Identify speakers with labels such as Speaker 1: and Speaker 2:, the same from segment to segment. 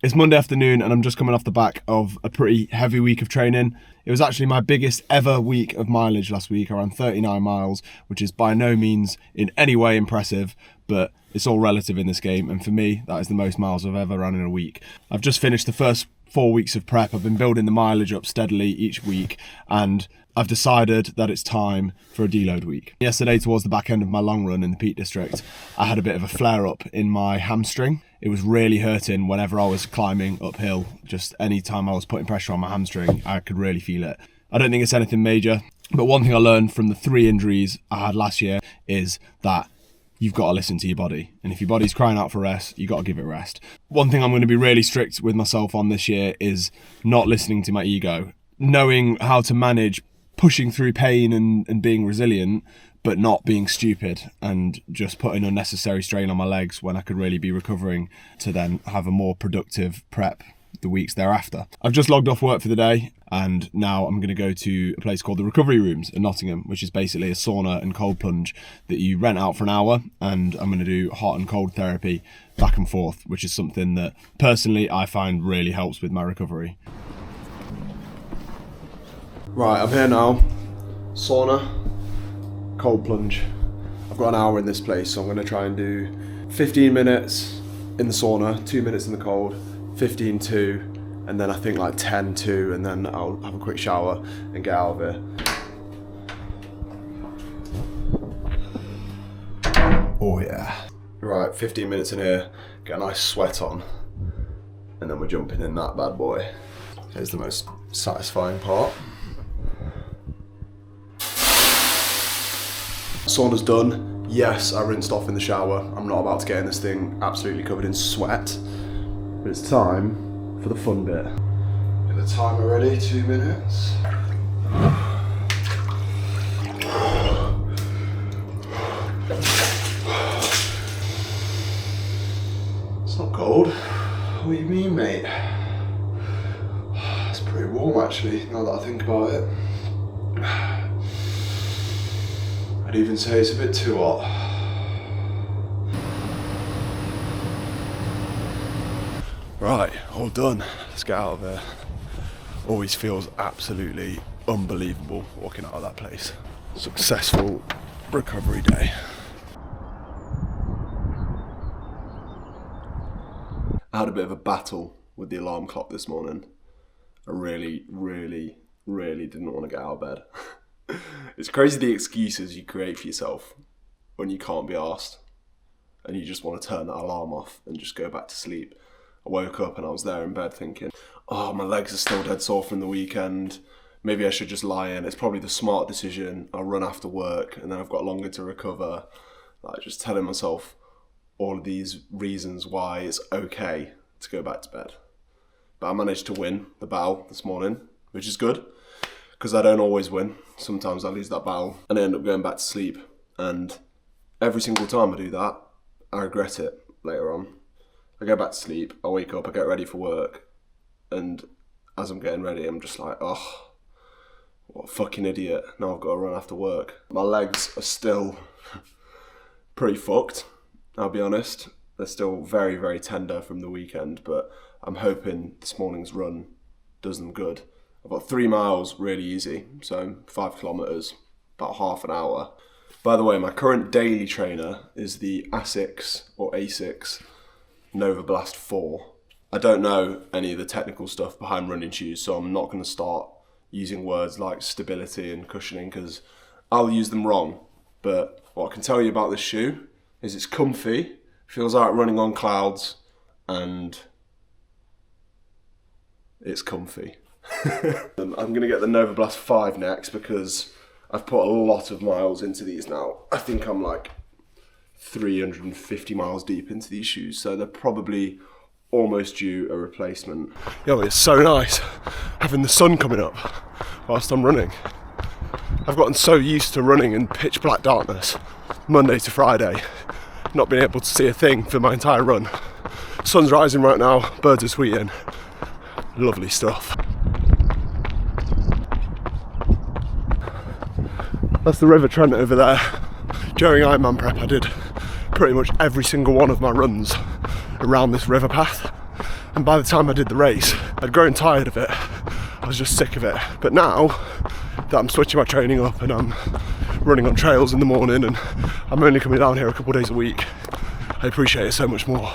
Speaker 1: It's Monday afternoon and I'm just coming off the back of a pretty heavy week of training. It was actually my biggest ever week of mileage last week. I ran 39 miles, which is by no means in any way impressive, but it's all relative in this game. And for me, that is the most miles I've ever run in a week. I've just finished the first 4 weeks of prep. I've been building the mileage up steadily each week, and I've decided that it's time for a deload week. Yesterday, towards the back end of my long run in the Peak District, I had a bit of a flare up in my hamstring. It was really hurting whenever I was climbing uphill. Just any time I was putting pressure on my hamstring, I could really feel it. I don't think it's anything major, but one thing I learned from the 3 injuries I had last year is that you've got to listen to your body. And if your body's crying out for rest, you've got to give it rest. One thing I'm going to be really strict with myself on this year is not listening to my ego. Knowing how to manage pushing through pain and being resilient, but not being stupid and just putting unnecessary strain on my legs when I could really be recovering to then have a more productive prep the weeks thereafter. I've just logged off work for the day and now I'm going to go to a place called the Recovery Rooms in Nottingham, which is basically a sauna and cold plunge that you rent out for an hour, and I'm going to do hot and cold therapy back and forth, which is something that personally I find really helps with my recovery. Right, I'm here now. Sauna, cold plunge. I've got an hour in this place, so I'm going to try and do 15 minutes in the sauna, 2 minutes in the cold, 15 2, and then I think like 10 2, and then I'll have a quick shower and get out of here. Oh yeah. Right, 15 minutes in here, get a nice sweat on, and then we're jumping in that bad boy. Here's the most satisfying part. Sauna's done. Yes, I rinsed off in the shower. I'm not about to get in this thing absolutely covered in sweat. But it's time for the fun bit. Get the timer ready, 2 minutes. It's not cold. What do you mean, mate? It's pretty warm actually, now that I think about it. I'd even say it's a bit too hot. Right, all done. Let's get out of there. Always feels absolutely unbelievable walking out of that place. Successful recovery day. I had a bit of a battle with the alarm clock this morning. I really didn't want to get out of bed. It's crazy the excuses you create for yourself when you can't be arsed and you just want to turn that alarm off and just go back to sleep. I woke up and I was there in bed thinking, oh, my legs are still dead sore from the weekend. Maybe I should just lie in. It's probably the smart decision. I'll run after work and then I've got longer to recover. Like just telling myself all of these reasons why it's okay to go back to bed. But I managed to win the battle this morning, which is good. Because I don't always win. Sometimes I lose that battle and I end up going back to sleep. And every single time I do that, I regret it later on. I go back to sleep, I wake up, I get ready for work. And as I'm getting ready, I'm just like, oh, what a fucking idiot. Now I've got to run after work. My legs are still pretty fucked, I'll be honest. They're still very tender from the weekend, but I'm hoping this morning's run does them good. I've got 3 miles really easy, so 5 kilometres, about half an hour. By the way, my current daily trainer is the ASICS Nova Blast 4. I don't know any of the technical stuff behind running shoes, so I'm not going to start using words like stability and cushioning because I'll use them wrong. But what I can tell you about this shoe is it's comfy, feels like running on clouds, and it's comfy. I'm going to get the Nova Blast 5 next because I've put a lot of miles into these now. I think I'm like 350 miles deep into these shoes, so they're probably almost due a replacement. Yo, it's so nice having the sun coming up whilst I'm running. I've gotten so used to running in pitch black darkness, Monday to Friday, not being able to see a thing for my entire run. Sun's rising right now, birds are tweeting. Lovely stuff. That's the River Trent over there. During Ironman prep I did pretty much every single one of my runs around this river path. And by the time I did the race, I'd grown tired of it. I was just sick of it. But now that I'm switching my training up and I'm running on trails in the morning and I'm only coming down here a couple of days a week, I appreciate it so much more.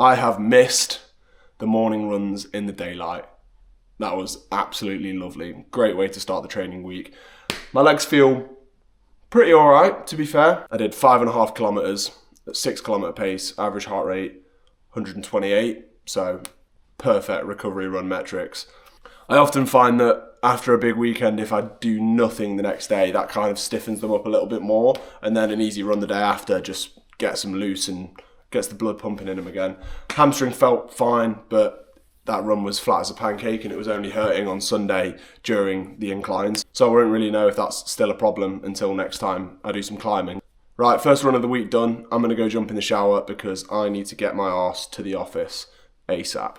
Speaker 1: I have missed the morning runs in the daylight. That was absolutely lovely. Great way to start the training week. My legs feel pretty all right, to be fair. I did 5.5 kilometers at 6 kilometer pace, average heart rate 128. So perfect recovery run metrics. I often find that after a big weekend, if I do nothing the next day, that kind of stiffens them up a little bit more. And then an easy run the day after just gets them loose and gets the blood pumping in them again. Hamstring felt fine, but that run was flat as a pancake and it was only hurting on Sunday during the inclines. So I won't really know if that's still a problem until next time I do some climbing. Right, first run of the week done. I'm gonna go jump in the shower because I need to get my arse to the office ASAP.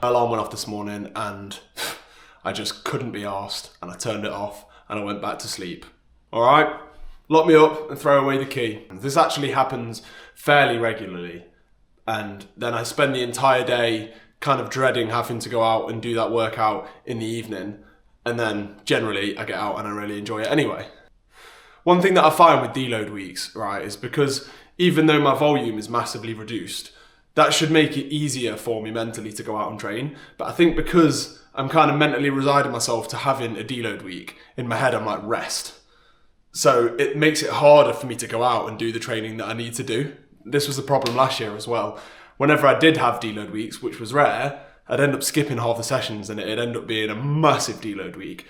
Speaker 1: My alarm went off this morning and I just couldn't be arsed and I turned it off and I went back to sleep. All right, lock me up and throw away the key. This actually happens fairly regularly. And then I spend the entire day kind of dreading having to go out and do that workout in the evening. And then generally I get out and I really enjoy it anyway. One thing that I find with deload weeks, right, is because even though my volume is massively reduced, that should make it easier for me mentally to go out and train. But I think because I'm kind of mentally resigning myself to having a deload week, in my head I'm like, rest. So it makes it harder for me to go out and do the training that I need to do. This was the problem last year as well. Whenever I did have deload weeks, which was rare, I'd end up skipping half the sessions and it'd end up being a massive deload week,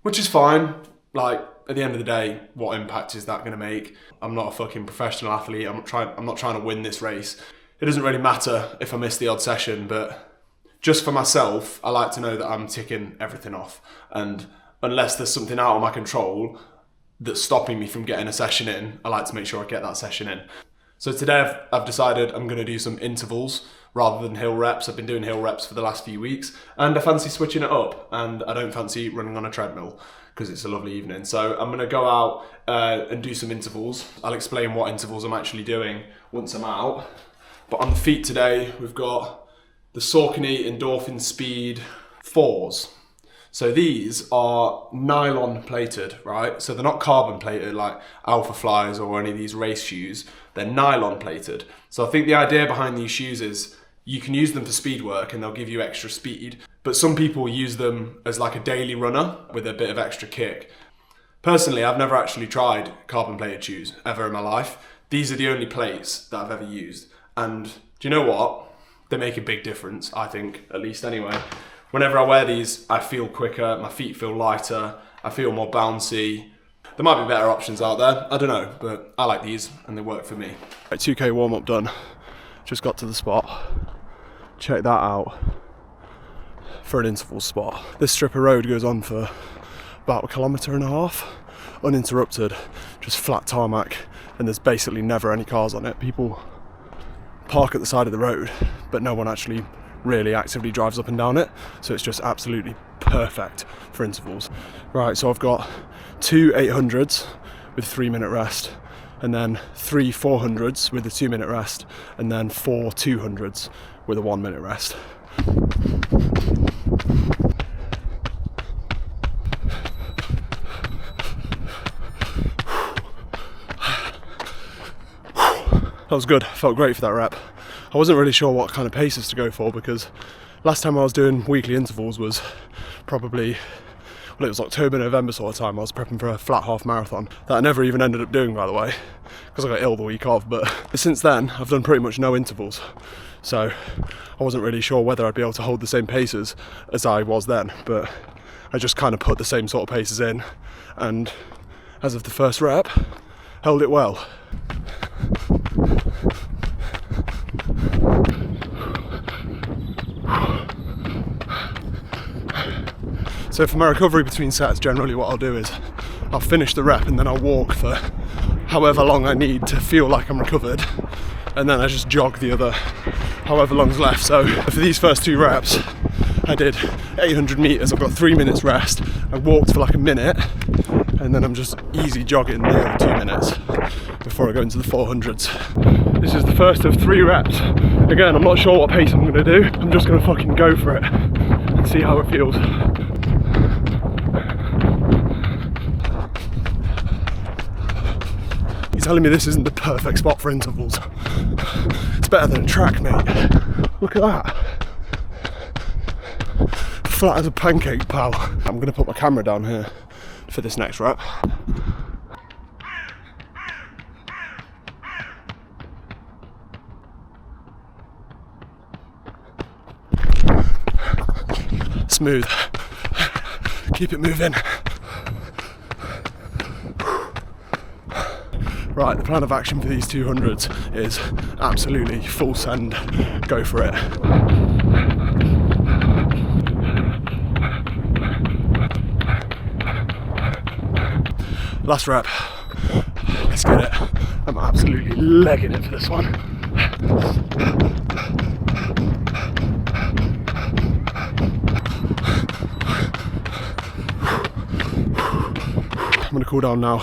Speaker 1: which is fine. Like, at the end of the day, what impact is that gonna make? I'm not a fucking professional athlete. I'm not trying to win this race. It doesn't really matter if I miss the odd session, but just for myself, I like to know that I'm ticking everything off. And unless there's something out of my control that's stopping me from getting a session in, I like to make sure I get that session in. So today I've decided I'm going to do some intervals rather than hill reps. I've been doing hill reps for the last few weeks and I fancy switching it up, and I don't fancy running on a treadmill because it's a lovely evening. So I'm going to go out and do some intervals. I'll explain what intervals I'm actually doing once I'm out. But on the feet today, we've got the Saucony Endorphin Speed 4s. So these are nylon plated, right? So they're not carbon plated like Alpha Flies or any of these race shoes. They're nylon plated. So I think the idea behind these shoes is you can use them for speed work and they'll give you extra speed. But some people use them as like a daily runner with a bit of extra kick. Personally, I've never actually tried carbon plated shoes ever in my life. These are the only plates that I've ever used. And do you know what? They make a big difference, I think, at least anyway. Whenever I wear these, I feel quicker, my feet feel lighter, I feel more bouncy. There might be better options out there, I don't know, but I like these and they work for me. Right, 2K warm up done, just got to the spot. Check that out for an interval spot. This strip of road goes on for about 1.5 kilometers, uninterrupted, just flat tarmac, and there's basically never any cars on it. People park at the side of the road, but no one actually really actively drives up and down it, so it's just absolutely perfect for intervals. Right, so I've got 2 800s with 3-minute rest, and then 3 400s with a 2-minute rest, and then 4 200s with a 1-minute rest. That was good, felt great for that rep. I wasn't really sure what kind of paces to go for because last time I was doing weekly intervals was probably, well, it was October, November sort of time. I was prepping for a flat half marathon that I never even ended up doing, by the way, because I got ill the week of. But since then, I've done pretty much no intervals. So I wasn't really sure whether I'd be able to hold the same paces as I was then, but I just kind of put the same sort of paces in, and as of the first rep, held it well. So for my recovery between sets, generally what I'll do is I'll finish the rep and then I'll walk for however long I need to feel like I'm recovered, and then I just jog the other however long's left. So for these first 2 reps, I did 800 meters, I've got 3 minutes rest, I walked for like a minute, and and then I'm just easy jogging the other 2 minutes before I go into the 400s. This is the first of 3 reps. Again, I'm not sure what pace I'm gonna do. I'm just gonna fucking go for it and see how it feels. You're telling me this isn't the perfect spot for intervals? It's better than a track, mate. Look at that. Flat as a pancake, pal. I'm gonna put my camera down here for this next rep. Smooth. Keep it moving. Right, the plan of action for these 200s is absolutely full send, go for it. Last rep, let's get it. I'm absolutely legging it for this one. I'm gonna cool down now,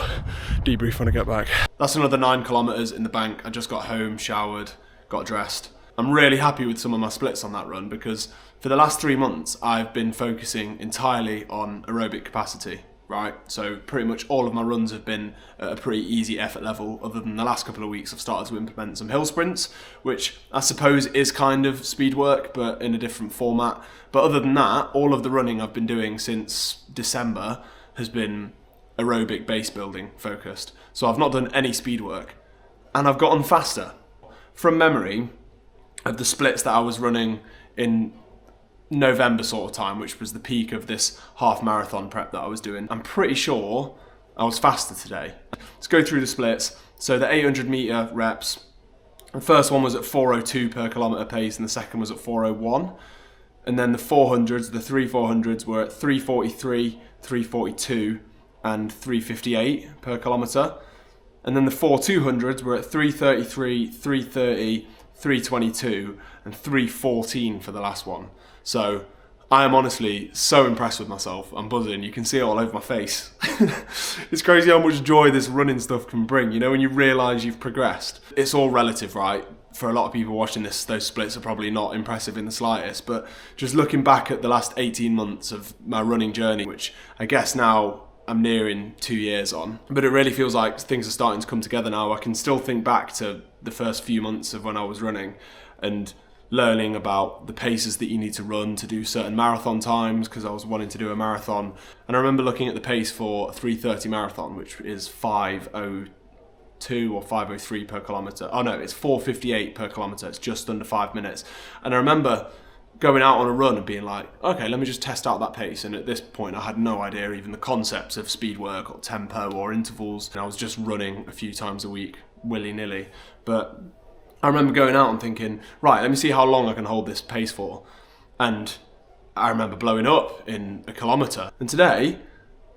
Speaker 1: debrief when I get back. That's another 9 kilometers in the bank. I just got home, showered, got dressed. I'm really happy with some of my splits on that run because for the last 3 months, I've been focusing entirely on aerobic capacity. Right, so pretty much all of my runs have been at a pretty easy effort level, other than the last couple of weeks I've started to implement some hill sprints, which I suppose is kind of speed work, but in a different format. But other than that, all of the running I've been doing since December has been aerobic base building focused. So I've not done any speed work, and I've gotten faster. From memory, of the splits that I was running in November sort of time, which was the peak of this half marathon prep that I was doing, I'm pretty sure I was faster today. Let's go through the splits. So the 800 meter reps, the first one was at 4:02 per kilometer pace and the second was at 4:01. And then the 400s, the 3 400s were at 3:43, 3:42 and 3:58 per kilometer. And then the 4 200s were at 3:33, 3:30, 3:22 and 3:14 for the last one. So I am honestly so impressed with myself. I'm buzzing. You can see it all over my face. It's crazy how much joy this running stuff can bring. You know, when you realise you've progressed. It's all relative, right? For a lot of people watching this, those splits are probably not impressive in the slightest. But just looking back at the last 18 months of my running journey, which I guess now I'm nearing 2 years on, but it really feels like things are starting to come together now. I can still think back to the first few months of when I was running and learning about the paces that you need to run to do certain marathon times, because I was wanting to do a marathon. And I remember looking at the pace for a 3:30 marathon, which is 5:02 or 5:03 per kilometre. Oh no, it's 4:58 per kilometre. It's just under 5 minutes. And I remember going out on a run and being like, okay, let me just test out that pace. And at this point, I had no idea even the concepts of speed work or tempo or intervals. And I was just running a few times a week, willy-nilly. But I remember going out and thinking, right, let me see how long I can hold this pace for. And I remember blowing up in a kilometre. And today,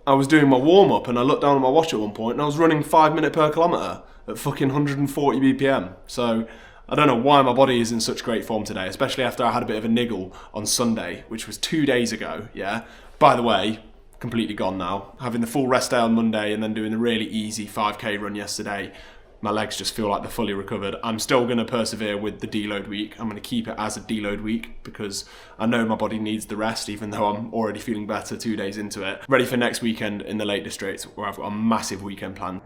Speaker 1: I was doing my warm-up and I looked down at my watch at one point and I was running 5 minutes per kilometre at fucking 140 BPM. So I don't know why my body is in such great form today, especially after I had a bit of a niggle on Sunday, which was 2 days ago, yeah? By the way, completely gone now. Having the full rest day on Monday and then doing the really easy 5K run yesterday, my legs just feel like they're fully recovered. I'm still going to persevere with the deload week. I'm going to keep it as a deload week because I know my body needs the rest, even though I'm already feeling better 2 days into it. Ready for next weekend in the Lake District, where I've got a massive weekend planned.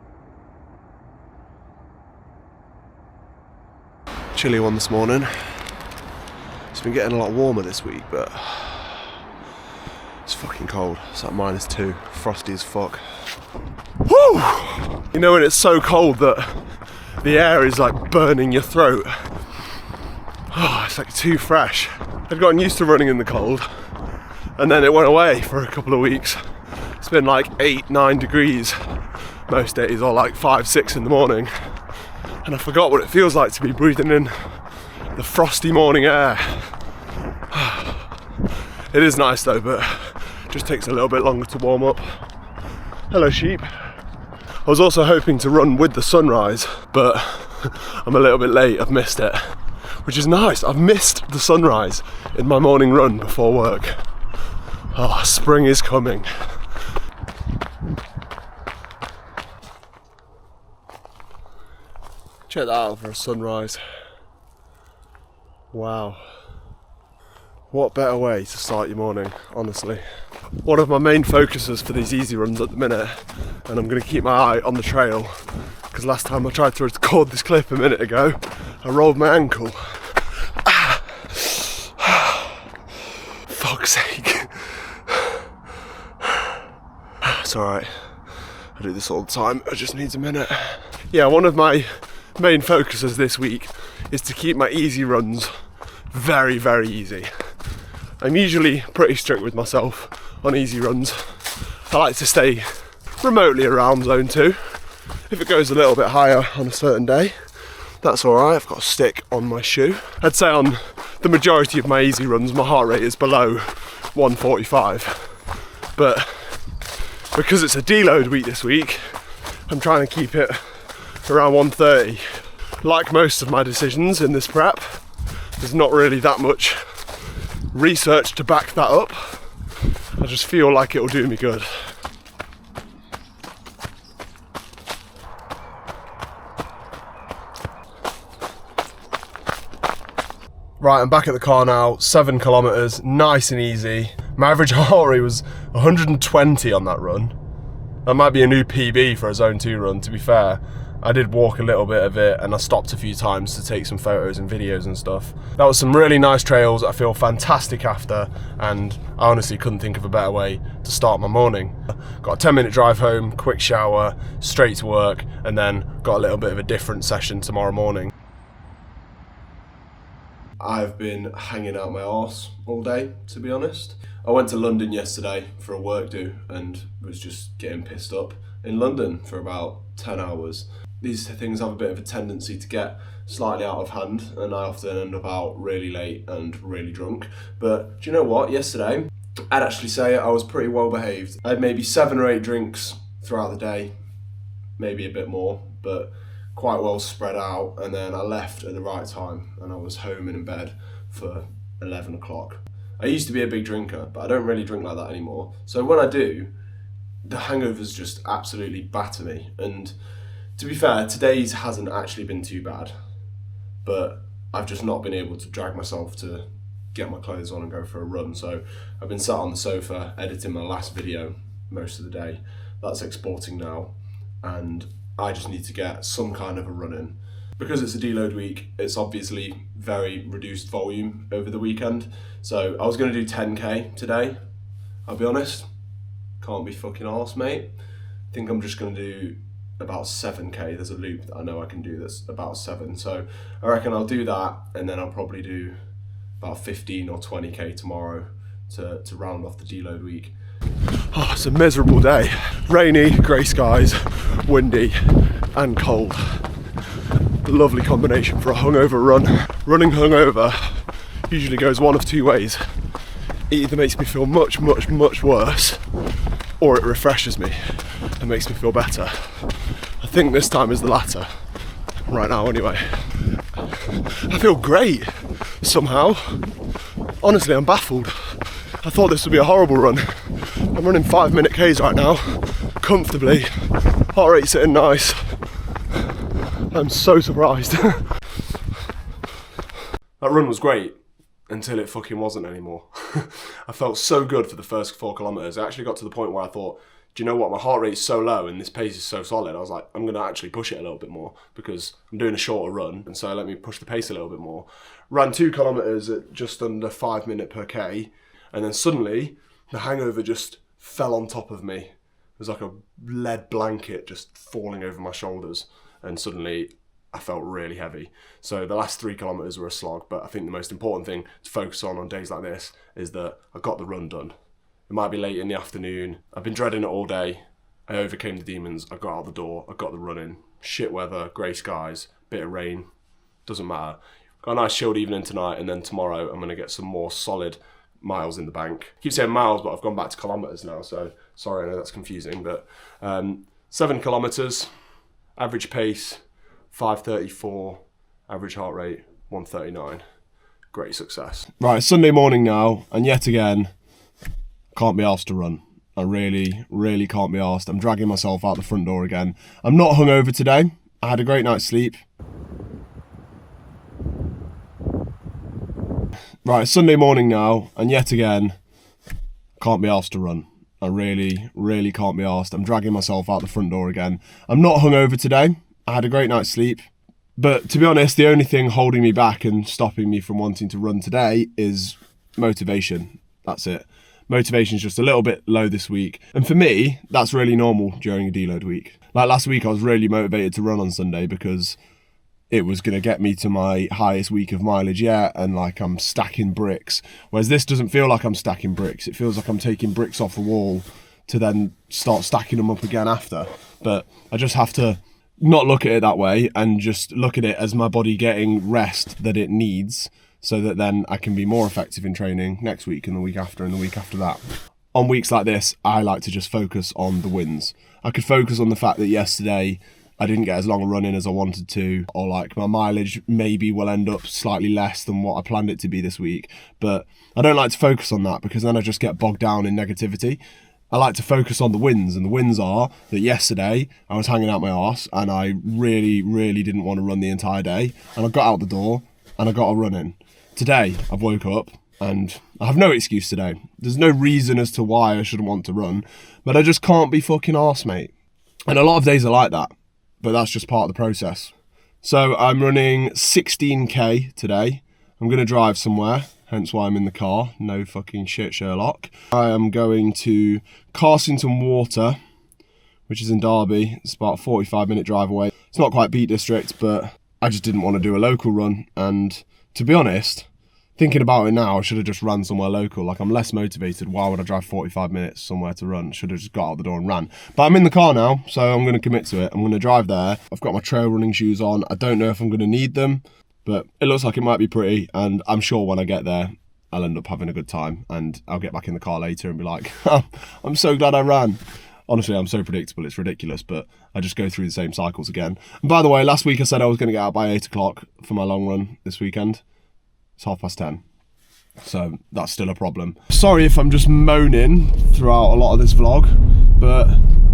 Speaker 1: Chilly one this morning. It's been getting a lot warmer this week, but it's fucking cold. It's like -2, frosty as fuck. Woo! You know when it's so cold that the air is like burning your throat? Oh, it's like too fresh. I'd gotten used to running in the cold and then it went away for a couple of weeks. It's been like 8-9 degrees most days, or like 5-6 in the morning. And I forgot what it feels like to be breathing in the frosty morning air. It is nice though, but it just takes a little bit longer to warm up. Hello sheep. I was also hoping to run with the sunrise, but I'm a little bit late, I've missed it. Which is nice, I've missed the sunrise in my morning run before work. Oh, spring is coming. Check that out for a sunrise. Wow. What better way to start your morning, honestly. One of my main focuses for these easy runs at the minute, and I'm going to keep my eye on the trail, because last time I tried to record this clip a minute ago, I rolled my ankle. Fuck's sake. It's alright. I do this all the time, it just needs a minute. Yeah, one of my main focuses this week is to keep my easy runs very, very easy. I'm usually pretty strict with myself on easy runs. I like to stay remotely around zone 2. If it goes a little bit higher on a certain day, that's alright, I've got a stick on my shoe. I'd say on the majority of my easy runs, my heart rate is below 145. But because it's a deload week this week, I'm trying to keep it around 130. Like most of my decisions in this prep, there's not really that much research to back that up. I just feel like it'll do me good. Right, I'm back at the car now, 7 kilometers, nice and easy. My average heart rate was 120 on that run. That might be a new PB for a zone 2 run, to be fair. I did walk a little bit of it and I stopped a few times to take some photos and videos and stuff. That was some really nice trails. I feel fantastic after, and I honestly couldn't think of a better way to start my morning. Got a 10-minute drive home, quick shower, straight to work, and then got a little bit of a different session tomorrow morning. I've been hanging out my arse all day, to be honest. I went to London yesterday for a work do and was just getting pissed up in London for about 10 hours. These things have a bit of a tendency to get slightly out of hand, and I often end up out really late and really drunk. But do you know what? Yesterday, I'd actually say I was pretty well behaved. I had maybe 7 or 8 drinks throughout the day, maybe a bit more, but quite well spread out. And then I left at the right time and I was home and in bed for 11 o'clock. I used to be a big drinker, but I don't really drink like that anymore. So when I do, the hangovers just absolutely batter me. And to be fair, today's hasn't actually been too bad, but I've just not been able to drag myself to get my clothes on and go for a run. So I've been sat on the sofa editing my last video most of the day. That's exporting now, and I just need to get some kind of a run in. Because it's a deload week, it's obviously very reduced volume over the weekend. So I was going to do 10k today. I'll be honest, can't be fucking arse, mate. I think I'm just going to do about 7k. There's a loop that I know I can do that's about 7. So I reckon I'll do that, and then I'll probably do about 15 or 20k tomorrow to round off the deload week. Oh, it's a miserable day. Rainy, grey skies, windy and cold. A lovely combination for a hungover run. Running hungover usually goes one of 2 ways. It either makes me feel much, much, much worse, or it refreshes me and makes me feel better. I think this time is the latter, right now anyway. I feel great, somehow. Honestly, I'm baffled. I thought this would be a horrible run. I'm running 5-minute Ks right now, comfortably. Heart rate sitting nice. I'm so surprised. That run was great until it fucking wasn't anymore. I felt so good for the first 4 kilometers. I actually got to the point where I thought, do you know what, my heart rate's so low and this pace is so solid. I was like, I'm gonna actually push it a little bit more because I'm doing a shorter run, and so let me push the pace a little bit more. Ran 2 kilometers at just under 5 minutes per K, and then suddenly the hangover just fell on top of me. It was like a lead blanket just falling over my shoulders, and suddenly I felt really heavy. So the last 3 kilometers were a slog, but I think the most important thing to focus on days like this is that I got the run done. It might be late in the afternoon. I've been dreading it all day. I overcame the demons. I got out the door. I got the run in. Shit weather, grey skies, bit of rain. Doesn't matter. Got a nice chilled evening tonight, and then tomorrow I'm going to get some more solid miles in the bank. I keep saying miles, but I've gone back to kilometres now, so sorry, I know that's confusing. But 7 kilometres, average pace 5:34, average heart rate 139. Great success. Right, Sunday morning now, and yet again, can't be asked to run. I really, really can't be asked. I'm dragging myself out the front door again. I'm not hungover today. I had a great night's sleep. Right, it's Sunday morning now, and yet again, can't be asked to run. I really can't be asked. I'm dragging myself out the front door again. I'm not hungover today. I had a great night's sleep. But to be honest, the only thing holding me back and stopping me from wanting to run today is motivation. That's it. Motivation's just a little bit low this week. And for me, that's really normal during a deload week. Like last week, I was really motivated to run on Sunday because it was going to get me to my highest week of mileage yet, and like I'm stacking bricks. Whereas this doesn't feel like I'm stacking bricks. It feels like I'm taking bricks off the wall to then start stacking them up again after. But I just have to not look at it that way and just look at it as my body getting rest that it needs, so that then I can be more effective in training next week and the week after and the week after that. On weeks like this, I like to just focus on the wins. I could focus on the fact that yesterday I didn't get as long a run in as I wanted to, or like my mileage maybe will end up slightly less than what I planned it to be this week. But I don't like to focus on that because then I just get bogged down in negativity. I like to focus on the wins, and the wins are that yesterday I was hanging out my arse and I really didn't want to run the entire day, and I got out the door and I got a run in. Today I've woke up and I have no excuse today. There's no reason as to why I shouldn't want to run, but I just can't be fucking arse, mate. And a lot of days are like that. But that's just part of the process. So I'm running 16k today. I'm going to drive somewhere, hence why I'm in the car. No fucking shit, Sherlock. I am going to Carsington Water, which is in Derby. It's about a 45-minute drive away. It's not quite Peak District, but I just didn't want to do a local run. And to be honest, thinking about it now, I should have just ran somewhere local. Like, I'm less motivated. Why would I drive 45 minutes somewhere to run? Should have just got out the door and ran. But I'm in the car now, so I'm going to commit to it. I'm going to drive there. I've got my trail running shoes on. I don't know if I'm going to need them, but it looks like it might be pretty. And I'm sure when I get there, I'll end up having a good time. And I'll get back in the car later and be like, oh, I'm so glad I ran. Honestly, I'm so predictable. It's ridiculous, but I just go through the same cycles again. And by the way, last week I said I was going to get out by 8 o'clock for my long run this weekend. It's 10:30. So that's still a problem. Sorry if I'm just moaning throughout a lot of this vlog, but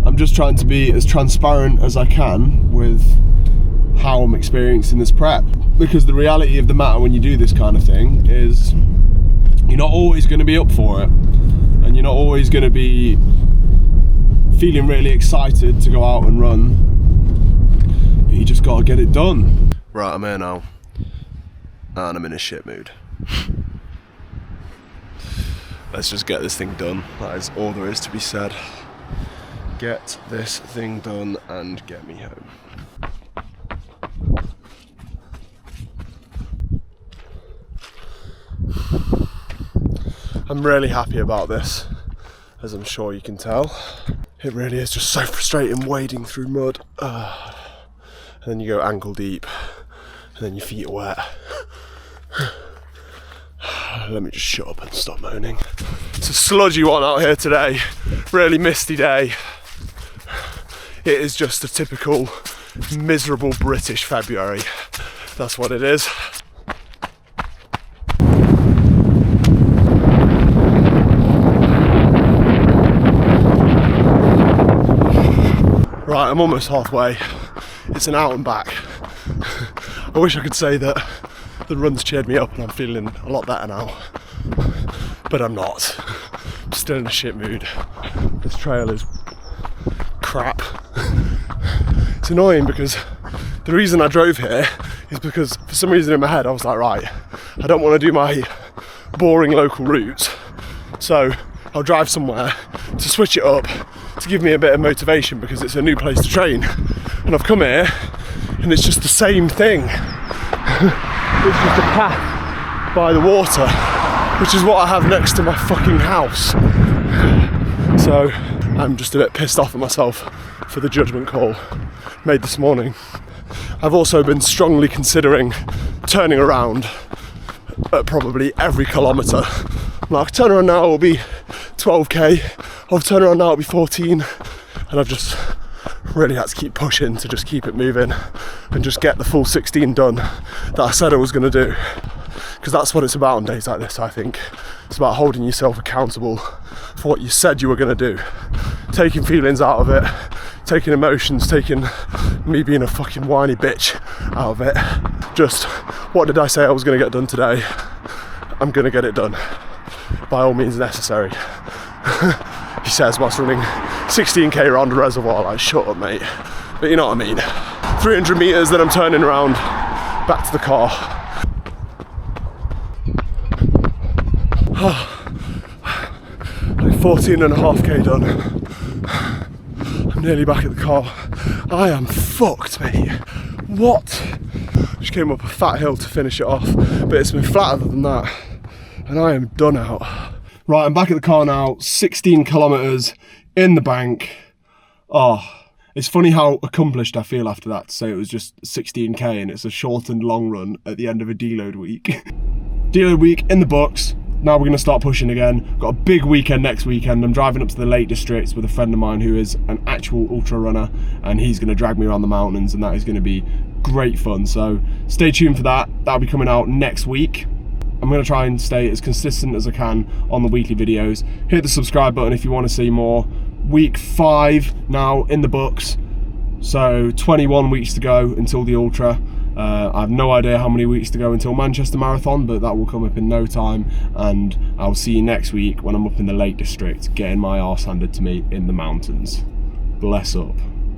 Speaker 1: I'm just trying to be as transparent as I can with how I'm experiencing this prep. Because the reality of the matter when you do this kind of thing is you're not always going to be up for it, and you're not always going to be feeling really excited to go out and run, but you just got to get it done. Right, I'm here now, and I'm in a shit mood. Let's just get this thing done. That is all there is to be said. Get this thing done and get me home. I'm really happy about this, as I'm sure you can tell. It really is just so frustrating wading through mud. And then you go ankle deep, and then your feet are wet. Let me just shut up and stop moaning. It's a sludgy one out here today. Really misty day. It is just a typical miserable British February. That's what it is. Right, I'm almost halfway. It's an out and back. I wish I could say that the run's cheered me up and I'm feeling a lot better now, but I'm not. I'm still in a shit mood. This trail is crap. It's annoying because the reason I drove here is because for some reason in my head I was like, right, I don't want to do my boring local routes, so I'll drive somewhere to switch it up, to give me a bit of motivation because it's a new place to train. And I've come here and it's just the same thing. It's just a path by the water, which is what I have next to my fucking house. So I'm just a bit pissed off at myself for the judgment call made this morning. I've also been strongly considering turning around at probably every kilometre. Like, turn around now will be 12k, I'll turn around now it'll be 14, and I've just really had to keep pushing to just keep it moving and just get the full 16 done that I said I was going to do, because that's what it's about on days like this. I think it's about holding yourself accountable for what you said you were going to do, taking feelings out of it, taking emotions, taking me being a fucking whiny bitch out of it. Just, what did I say I was going to get done today, I'm gonna get it done by all means necessary. He says whilst running 16k around the reservoir, like, shut up mate. But you know what I mean. 300 metres, then I'm turning around, back to the car. Like 14.5k done. I'm nearly back at the car. I am fucked, mate. What? Just came up a fat hill to finish it off, but it's been flat other than that, and I am done out. Right, I'm back at the car now, 16 kilometres in the bank. Oh, it's funny how accomplished I feel after that, to say it was just 16k and it's a shortened long run at the end of a deload week. Deload week in the books. Now we're going to start pushing again. Got a big weekend next weekend. I'm driving up to the Lake District with a friend of mine who is an actual ultra runner, and he's going to drag me around the mountains, and that is going to be great fun. So stay tuned for that. That'll be coming out next week. I'm going to try and stay as consistent as I can on the weekly videos. Hit the subscribe button if you want to see more. Week 5 now in the books. So 21 weeks to go until the Ultra. I have no idea how many weeks to go until Manchester Marathon, but that will come up in no time, and I'll see you next week when I'm up in the Lake District getting my arse handed to me in the mountains. Bless up.